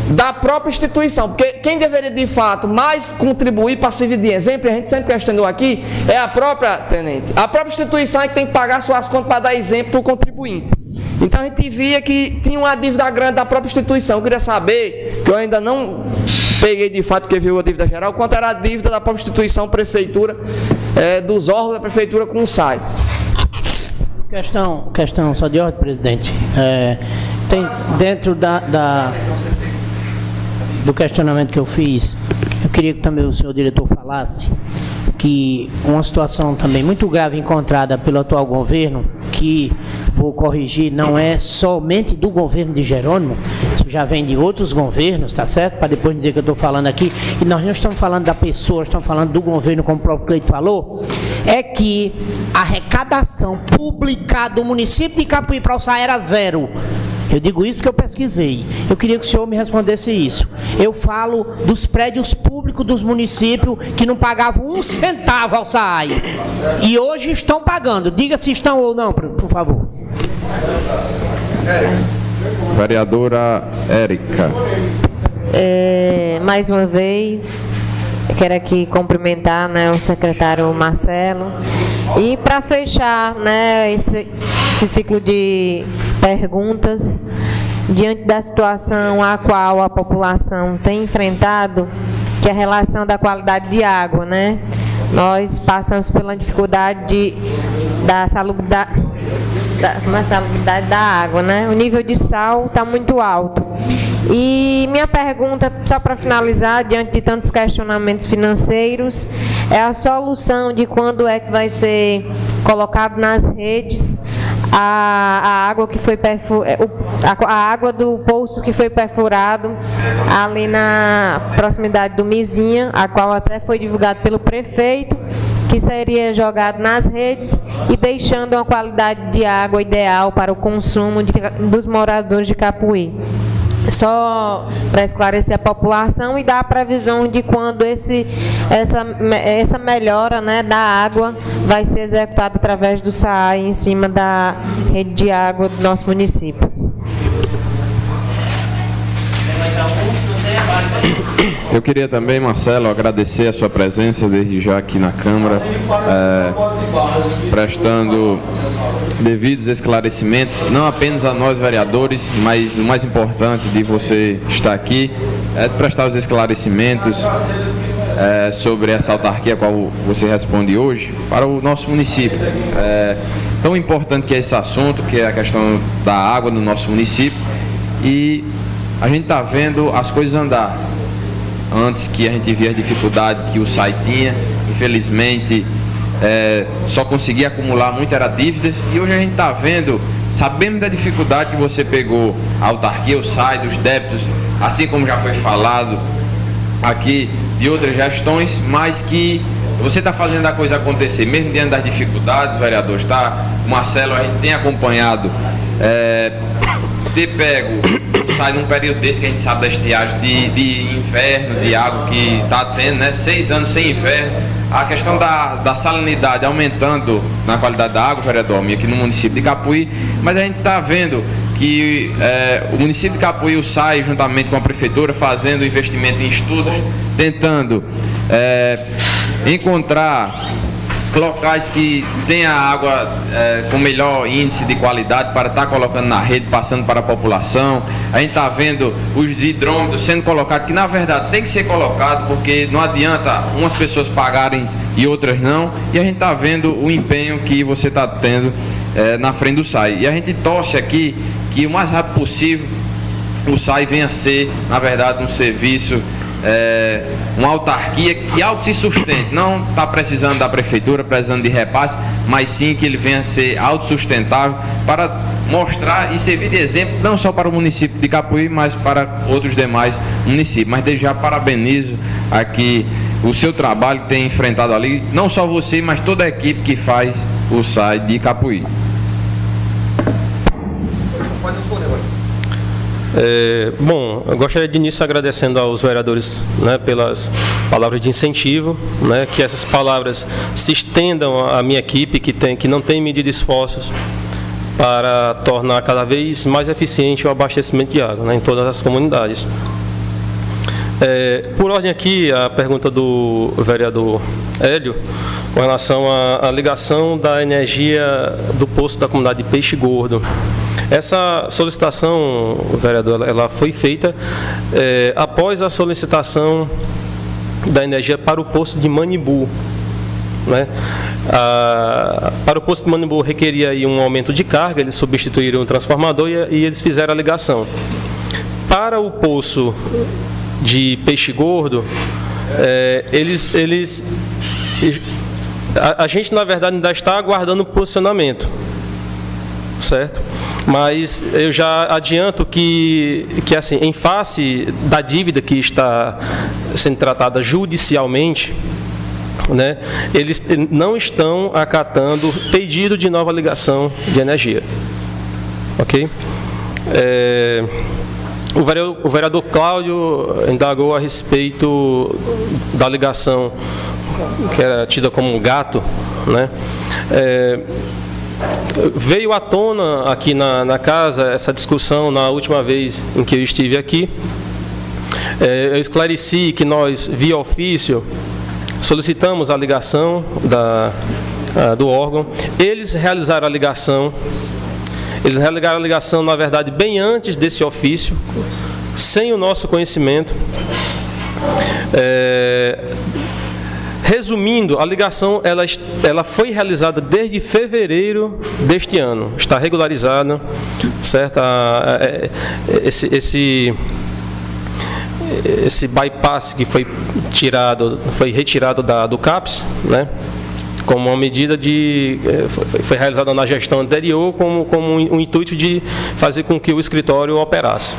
da própria instituição, porque quem deveria de fato mais contribuir para servir de exemplo, a gente sempre questionou aqui, é a própria, tenente, a própria instituição é que tem que pagar suas contas para dar exemplo para o contribuinte. Então a gente via que tinha uma dívida grande da própria instituição. Eu queria saber, que eu ainda não peguei de fato, porque viu a dívida geral, quanto era a dívida da própria instituição, prefeitura, dos órgãos da prefeitura com o SAI. Questão só de ordem, presidente. Tem dentro do questionamento que eu fiz, eu queria que também o senhor diretor falasse que uma situação também muito grave encontrada pelo atual governo, que, vou corrigir, não é somente do governo de Jerônimo, isso já vem de outros governos, tá certo? Para depois dizer que eu estou falando aqui, e nós não estamos falando da pessoa, estamos falando do governo, como o próprio Cleito falou, é que a arrecadação pública do município de Capuí para o SAI era zero. Eu digo isso porque eu pesquisei. Eu queria que o senhor me respondesse isso. Eu falo dos prédios públicos dos municípios que não pagavam um centavo ao SAI. E hoje estão pagando. Diga se estão ou não, por favor. Vereadora Érica. Mais uma vez, eu quero aqui cumprimentar, né, o secretário Marcelo. E para fechar, né, esse ciclo de perguntas, diante da situação a qual a população tem enfrentado, que é a relação da qualidade de água, né? Nós passamos pela dificuldade da salubridade da água, né? O nível de sal está muito alto. E minha pergunta, só para finalizar, diante de tantos questionamentos financeiros, é a solução de quando é que vai ser colocado nas redes a água que foi a água do poço que foi perfurado ali na proximidade do Mizinha, a qual até foi divulgado pelo prefeito, que seria jogado nas redes e deixando uma qualidade de água ideal para o consumo dos moradores de Capuí. Só para esclarecer a população e dar a previsão de quando essa melhora, né, da água vai ser executada através do SAAI em cima da rede de água do nosso município. Eu queria também, Marcelo, agradecer a sua presença desde já aqui na Câmara, prestando devidos esclarecimentos, não apenas a nós vereadores, mas o mais importante de você estar aqui é prestar os esclarecimentos sobre essa autarquia a qual você responde hoje para o nosso município. Tão importante que é esse assunto, que é a questão da água no nosso município, e a gente está vendo as coisas andar. Antes que a gente via a dificuldade que o SAI tinha, infelizmente só conseguia acumular muito era dívidas, e hoje a gente está vendo, sabendo da dificuldade que você pegou a autarquia, o SAI, dos débitos, assim como já foi falado aqui de outras gestões, mas que você está fazendo a coisa acontecer, mesmo diante das dificuldades, vereadores, tá? O Marcelo, a gente tem acompanhado, ter pego o SAI num período desse que a gente sabe da estiagem de inverno, de água que está tendo, né? 6 anos sem inverno, a questão da salinidade aumentando na qualidade da água, vereador, aqui no município de Capuí, mas a gente está vendo que o município de Capuí, o SAI, juntamente com a prefeitura, fazendo investimento em estudos, tentando encontrar locais que tenha água com melhor índice de qualidade para estar colocando na rede, passando para a população. A gente está vendo os hidrômetros sendo colocados, que na verdade tem que ser colocado, porque não adianta umas pessoas pagarem e outras não, e a gente está vendo o empenho que você está tendo na frente do SAI. E a gente torce aqui que o mais rápido possível o SAI venha a ser, na verdade, um serviço, uma autarquia que auto se sustente, não está precisando da prefeitura, precisando de repasse, mas sim que ele venha a ser autossustentável para mostrar e servir de exemplo, não só para o município de Capuí, mas para outros demais municípios. Mas desde já parabenizo aqui o seu trabalho que tem enfrentado ali, não só você, mas toda a equipe que faz o SAI de Capuí. Bom, eu gostaria de início agradecendo aos vereadores, né, pelas palavras de incentivo, né, que essas palavras se estendam à minha equipe, que não tem medido esforços para tornar cada vez mais eficiente o abastecimento de água, né, em todas as comunidades. Por ordem aqui, a pergunta do vereador Hélio, com relação à ligação da energia do poço da comunidade de Peixe Gordo. Essa solicitação, vereador, ela foi feita após a solicitação da energia para o poço de Manibu, né? Para o poço de Manibu requeria aí um aumento de carga, eles substituíram o transformador e eles fizeram a ligação. Para o poço de Peixe Gordo, a gente na verdade ainda está aguardando o posicionamento, certo? Mas eu já adianto que assim, em face da dívida que está sendo tratada judicialmente, né, eles não estão acatando pedido de nova ligação de energia, ok? O vereador Cláudio indagou a respeito da ligação que era tida como um gato, né? Veio à tona aqui na casa essa discussão na última vez em que eu estive aqui. Eu esclareci que nós, via ofício, solicitamos a ligação do órgão. Eles realizaram a ligação. Eles realizaram a ligação, na verdade, bem antes desse ofício, sem o nosso conhecimento. Resumindo, a ligação ela foi realizada desde fevereiro deste ano. Está regularizada, certo? Esse bypass que foi retirado do CAPES, né? Como uma medida foi realizada na gestão anterior, como um intuito de fazer com que o escritório operasse.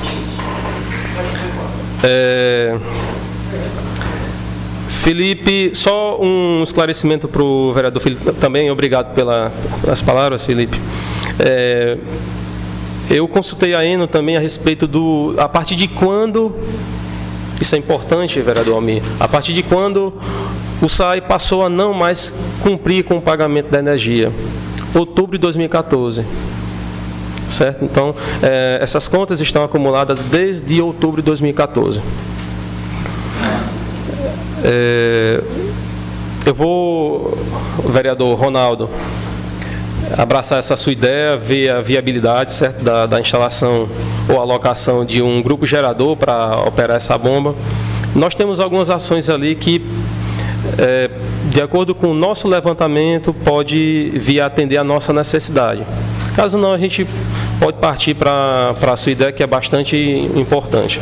Felipe, só um esclarecimento para o vereador Felipe, também obrigado pelas palavras, Felipe. Eu consultei a ENO também a respeito a partir de quando, isso é importante, vereador Almir, a partir de quando o SAI passou a não mais cumprir com o pagamento da energia. Outubro de 2014. Certo? Então, essas contas estão acumuladas desde outubro de 2014. Eu vou, vereador Ronaldo, abraçar essa sua ideia, ver a viabilidade, certo, da instalação ou alocação de um grupo gerador para operar essa bomba. Nós temos algumas ações ali que, de acordo com o nosso levantamento, pode vir a atender a nossa necessidade. Caso não, a gente pode partir para a sua ideia, que é bastante importante.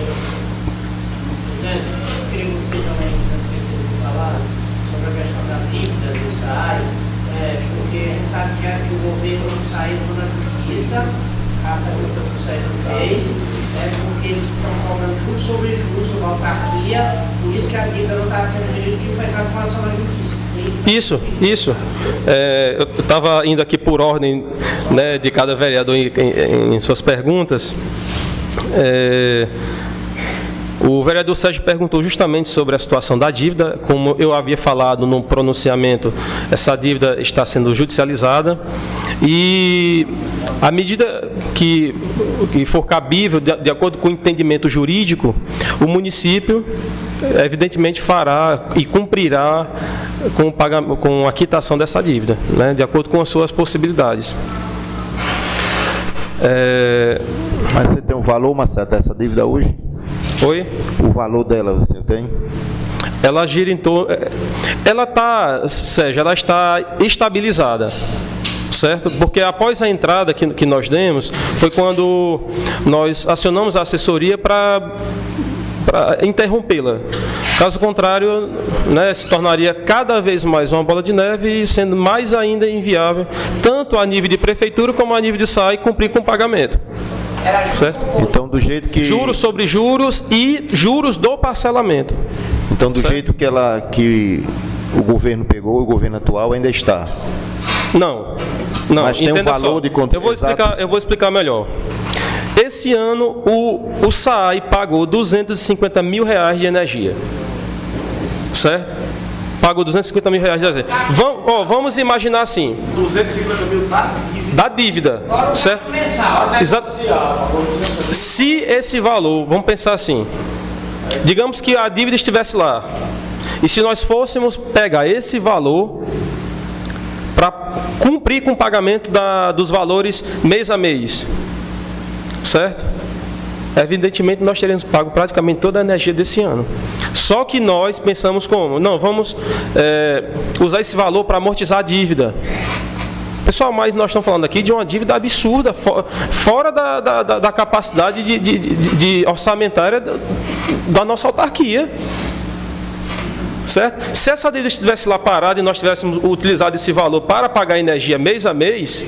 Que o governo não saiu na justiça, a pergunta que o Sérgio fez, porque eles estão cobrando juros sobre juros sobre a autarquia, por isso que a dívida não está sendo resolvida, que foi entrado com ação na justiça. Isso. Eu estava indo aqui por ordem, né, de cada vereador em suas perguntas. O vereador Sérgio perguntou justamente sobre a situação da dívida. Como eu havia falado no pronunciamento, essa dívida está sendo judicializada e, à medida que for cabível, de acordo com o entendimento jurídico, o município, evidentemente, fará e cumprirá com a quitação dessa dívida, né, de acordo com as suas possibilidades. Mas você tem um valor, Marcelo, dessa dívida hoje? Oi? O valor dela você tem? Ela gira em torno... Sérgio, ela está estabilizada, certo? Porque após a entrada que nós demos, foi quando nós acionamos a assessoria para interrompê-la. Caso contrário, né, se tornaria cada vez mais uma bola de neve e sendo mais ainda inviável, tanto a nível de prefeitura como a nível de SAI, cumprir com o pagamento. Certo? Então, do jeito que... Juros sobre juros e juros do parcelamento. Então, do jeito que o governo pegou, o governo atual ainda está? Não. Mas tem um valor de conta. Eu vou explicar melhor. Esse ano, o SAI pagou R$250 mil de energia. Certo? Pagou R$250 mil de energia. Vamos imaginar assim. 250 mil da dívida, certo? Exato. Se esse valor, vamos pensar assim, digamos que a dívida estivesse lá, e se nós fôssemos pegar esse valor para cumprir com o pagamento dos valores mês a mês, certo? Evidentemente nós teríamos pago praticamente toda a energia desse ano. Só que nós pensamos como? Não, vamos usar esse valor para amortizar a dívida. Pessoal, mas nós estamos falando aqui de uma dívida absurda, fora da capacidade de orçamentária da nossa autarquia. Certo? Se essa dívida estivesse lá parada e nós tivéssemos utilizado esse valor para pagar energia mês a mês,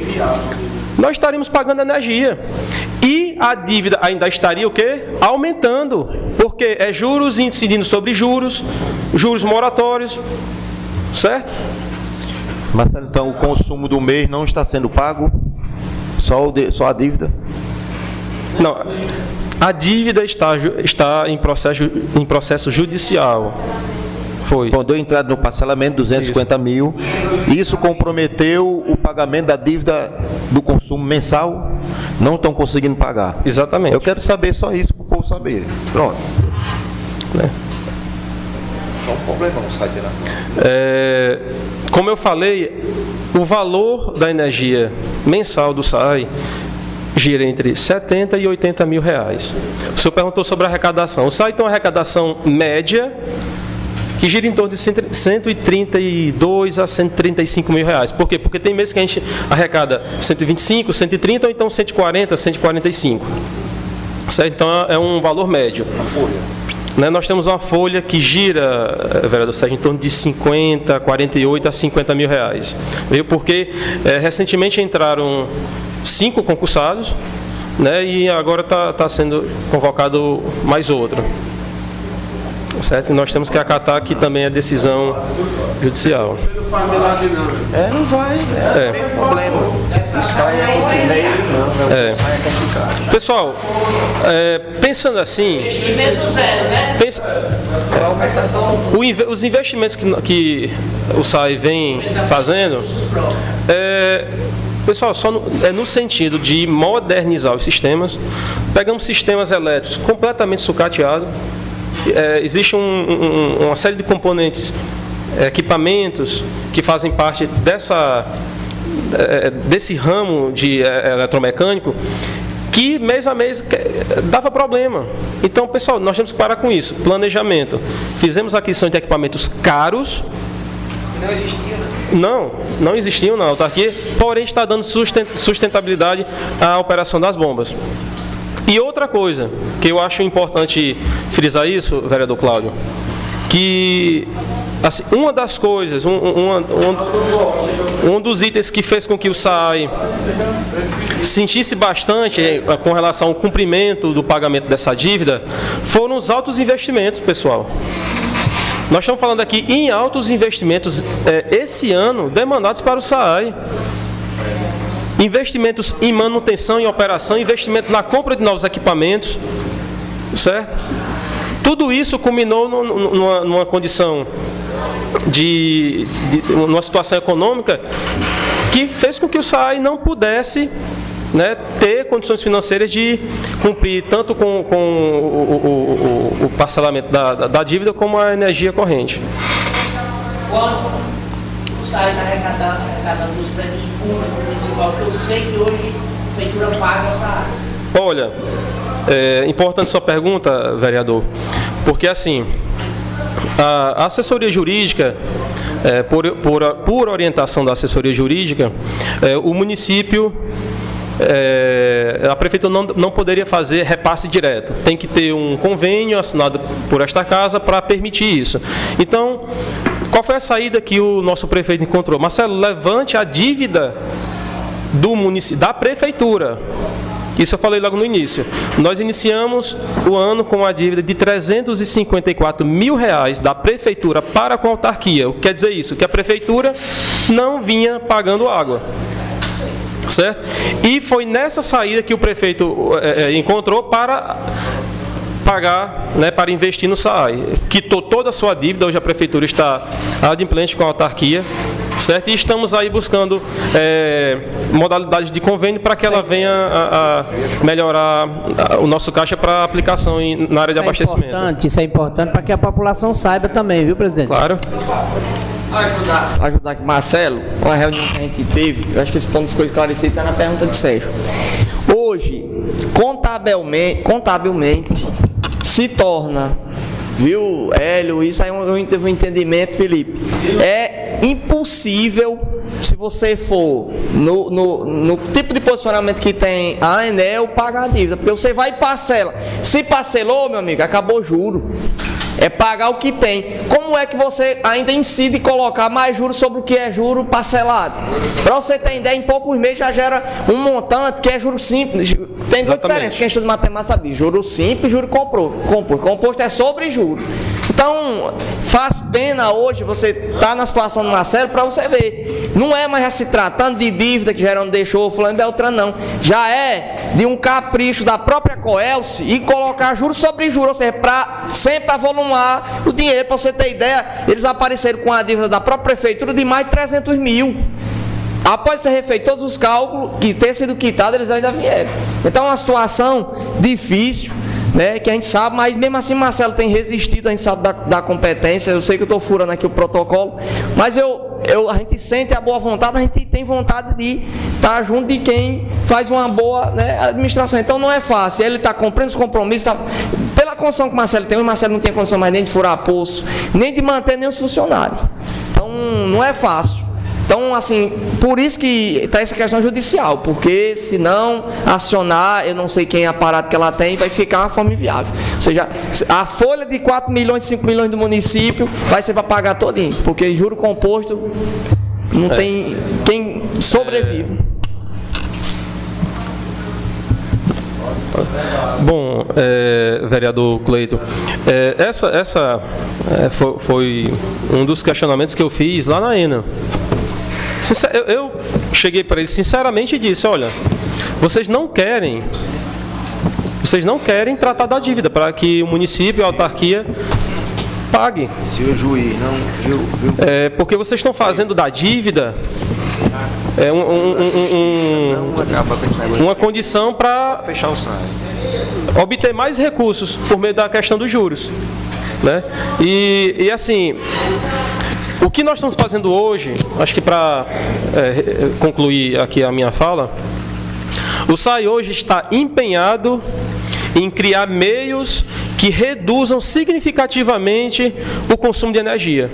nós estaríamos pagando energia. E a dívida ainda estaria o quê? Aumentando. Porque é juros incidindo sobre juros, juros moratórios. Certo? Marcelo, então o consumo do mês não está sendo pago? Só a dívida? Não. A dívida está em processo judicial. Foi. Quando deu entrada no parcelamento, 250 mil, isso comprometeu o pagamento da dívida do consumo mensal? Não estão conseguindo pagar? Exatamente. Eu quero saber só isso para o povo saber. Pronto. Só um problema no site da como eu falei, o valor da energia mensal do SAI gira entre 70 e 80 mil reais. O senhor perguntou sobre a arrecadação. O SAI tem uma arrecadação média que gira em torno de 132 a 135 mil reais. Por quê? Porque tem meses que a gente arrecada 125, 130 ou então 140, 145. Certo? Então é um valor médio. Nós temos uma folha que gira, vereador Sérgio, em torno de 50, 48 a 50 mil reais. Viu? Porque recentemente entraram 5 concursados, né, e agora está sendo convocado mais outro. certo? E nós temos que acatar aqui também a decisão judicial. Não vai, não tem problema. Se sai Pessoal, pensando assim, os investimentos que o SAI vem fazendo, pessoal, só no sentido de modernizar os sistemas. Pegamos sistemas elétricos completamente sucateados. Existe uma série de componentes, equipamentos que fazem parte desse ramo de eletromecânico, que mês a mês dava problema. Então, pessoal, nós temos que parar com isso. Planejamento. Fizemos aquisição de equipamentos caros. Não existia, né? Não existiam na autarquia, porém está dando sustentabilidade à operação das bombas. E outra coisa, que eu acho importante frisar isso, vereador Cláudio, que assim, uma das coisas, um dos itens que fez com que o SAI sentisse bastante com relação ao cumprimento do pagamento dessa dívida, foram os altos investimentos, pessoal. Nós estamos falando aqui em altos investimentos esse ano demandados para o SAI. Investimentos em manutenção e operação, investimento na compra de novos equipamentos, certo? Tudo isso culminou numa condição numa situação econômica que fez com que o SAI não pudesse, né, ter condições financeiras de cumprir tanto com o parcelamento da dívida como a energia corrente. Quando o SAI está arrecadando os prêmios públicos municipal, que eu sei que hoje a prefeitura paga essa área. Olha, importante sua pergunta, vereador, porque assim, a assessoria jurídica, por orientação da assessoria jurídica, o município, a prefeitura não poderia fazer repasse direto. Tem que ter um convênio assinado por esta casa para permitir isso. Então, qual foi a saída que o nosso prefeito encontrou? Marcelo, levante a dívida do município, da prefeitura. Isso eu falei logo no início. Nós iniciamos o ano com a dívida de R$354 mil da prefeitura para com a autarquia. O que quer dizer isso? Que a prefeitura não vinha pagando água. Certo? E foi nessa saída que o prefeito encontrou para pagar, né, para investir no SAI. Quitou toda a sua dívida, hoje a prefeitura está adimplente com a autarquia, certo? E estamos aí buscando modalidades de convênio para que ela venha a melhorar o nosso caixa para aplicação na área de abastecimento. Isso é importante para que a população saiba também, viu, presidente? Claro. Ajudar aqui, Marcelo, uma reunião que a gente teve, eu acho que esse ponto ficou esclarecido, está na pergunta de Sérgio. Hoje, contabilmente se torna, viu, Hélio, isso aí teve um entendimento, Felipe, é impossível, se você for no tipo de posicionamento que tem a ANEEL, pagar a dívida, porque você vai e parcela. Se parcelou, meu amigo, acabou o juro. É pagar o que tem. Como é que você ainda incide em colocar mais juros sobre o que é juro parcelado? Para você ter ideia, em poucos meses já gera um montante que é juro simples. Tem duas diferenças, quem estuda matemática sabe. Juro simples e juro composto. Composto é sobre juro. Então, faz pena hoje você estar na situação do Marcelo para você ver. Não é mais já se tratando de dívida que Geraldo deixou, fulano Beltrano, não. Já é de um capricho da própria Coelce e colocar juros sobre juros, ou seja, para sempre avolumar o dinheiro. Para você ter ideia, eles apareceram com a dívida da própria prefeitura de mais de 300 mil. Após ter refeito todos os cálculos que ter sido quitado, eles ainda vieram. Então é uma situação difícil, né, que a gente sabe, mas mesmo assim Marcelo tem resistido, a gente sabe da competência. Eu sei que eu estou furando aqui o protocolo, mas a gente sente a boa vontade, a gente tem vontade de estar junto de quem faz uma boa, né, administração. Então não é fácil, ele está cumprindo os compromissos, pela condição que o Marcelo tem, o Marcelo não tem condição mais nem de furar poço, nem de manter nem os funcionários. Então não é fácil. Então, assim, por isso que está essa questão judicial, porque se não acionar, eu não sei quem é aparato que ela tem, vai ficar uma forma inviável. Ou seja, a folha de 4 milhões, 5 milhões do município vai ser para pagar todinho, porque juro composto não tem quem sobrevive. Bom, vereador Cleiton, foi um dos questionamentos que eu fiz lá na ENA. Eu cheguei para eles sinceramente e disse, olha, vocês não querem tratar da dívida para que o município e a autarquia pague. Se o juiz não viu... Porque vocês estão fazendo da dívida uma condição para fechar o SAI, obter mais recursos por meio da questão dos juros, né? E assim, o que nós estamos fazendo hoje, acho que para concluir aqui a minha fala, o SAI hoje está empenhado em criar meios que reduzam significativamente o consumo de energia.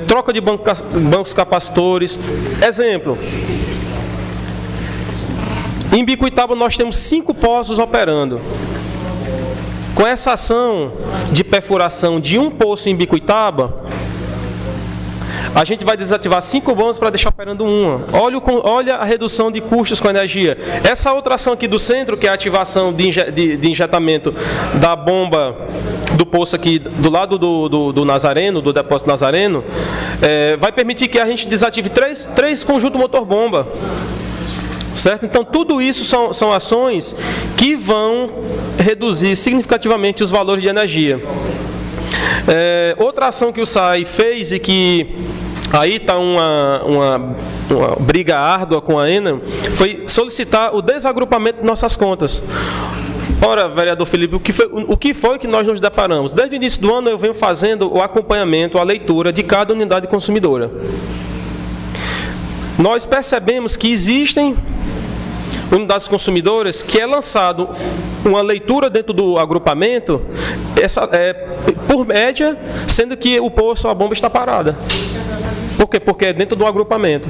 Troca de bancos capacitores. Exemplo, em Bicuitaba nós temos 5 poços operando. Com essa ação de perfuração de um poço em Bicuitaba, a gente vai desativar 5 bombas para deixar operando uma. Olha a redução de custos com energia. Essa outra ação aqui do centro, que é a ativação de injetamento da bomba do poço aqui do lado do Nazareno, do depósito Nazareno, vai permitir que a gente desative 3 conjuntos motor-bomba. Certo? Então, tudo isso são ações que vão reduzir significativamente os valores de energia. Outra ação que o SAI fez e que aí está uma briga árdua com a ENA, foi solicitar o desagrupamento de nossas contas. Ora, vereador Felipe, o que foi que nós nos deparamos? Desde o início do ano eu venho fazendo o acompanhamento, a leitura de cada unidade consumidora. Nós percebemos que existem unidades consumidoras que é lançado uma leitura dentro do agrupamento, por média, sendo que o poço, a bomba está parada. Por quê? Porque é dentro do agrupamento.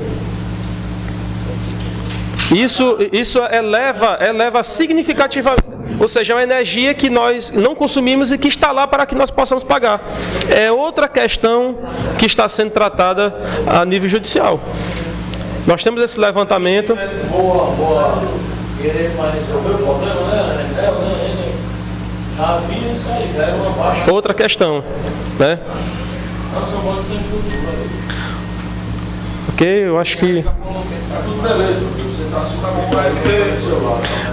Isso eleva significativamente, ou seja, é uma energia que nós não consumimos e que está lá para que nós possamos pagar. É outra questão que está sendo tratada a nível judicial. Nós temos esse levantamento. Outra questão, né? Ok, eu acho que...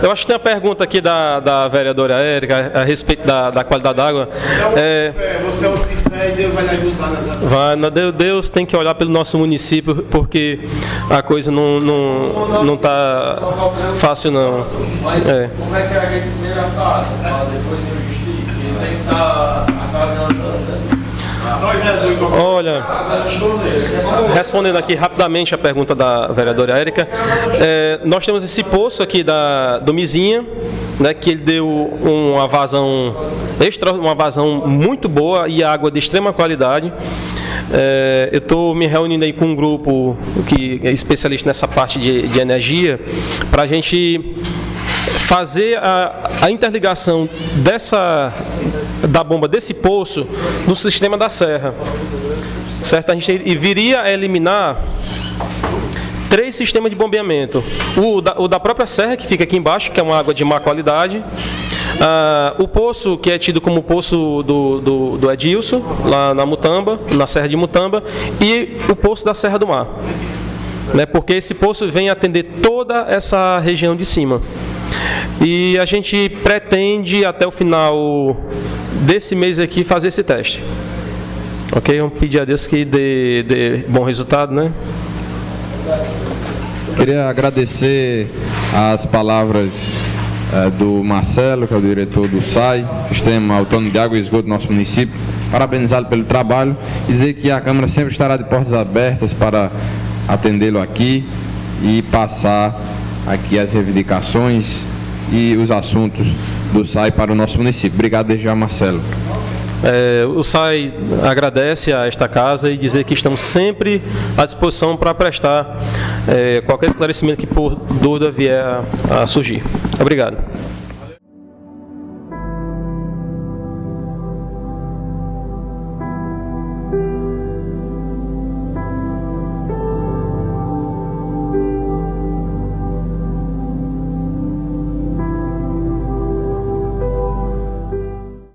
Eu acho que tem uma pergunta aqui da vereadora Érica a respeito da qualidade da água. Você é o que fez, Deus vai lhe ajudar. Deus tem que olhar pelo nosso município, porque a coisa não está fácil, não. Como é que a gente primeiro passa, para depois investir? Tem que estar a casa andando. Olha, respondendo aqui rapidamente a pergunta da vereadora Érica, nós temos esse poço aqui do Mizinha, né, que ele deu uma vazão muito boa e água de extrema qualidade. Eu estou me reunindo aí com um grupo que é especialista nessa parte de energia, para a gente fazer a interligação da bomba desse poço no sistema da serra. Certo? A gente viria a eliminar 3 sistemas de bombeamento. O da própria serra, que fica aqui embaixo, que é uma água de má qualidade. O poço, que é tido como o poço do Edilson, lá na Mutamba, na Serra de Mutamba, e o poço da Serra do Mar. Né? Porque esse poço vem atender toda essa região de cima. E a gente pretende, até o final desse mês aqui, fazer esse teste. Ok? Vamos pedir a Deus que dê bom resultado, né? Queria agradecer as palavras do Marcelo, que é o diretor do SAI, Sistema Autônomo de Água e Esgoto do nosso município, parabenizá-lo pelo trabalho e dizer que a Câmara sempre estará de portas abertas para atendê-lo aqui e passar aqui as reivindicações e os assuntos do SAI para o nosso município. Obrigado desde já, Marcelo. O SAI agradece a esta casa e dizer que estamos sempre à disposição para prestar qualquer esclarecimento que por dúvida vier a surgir. Obrigado.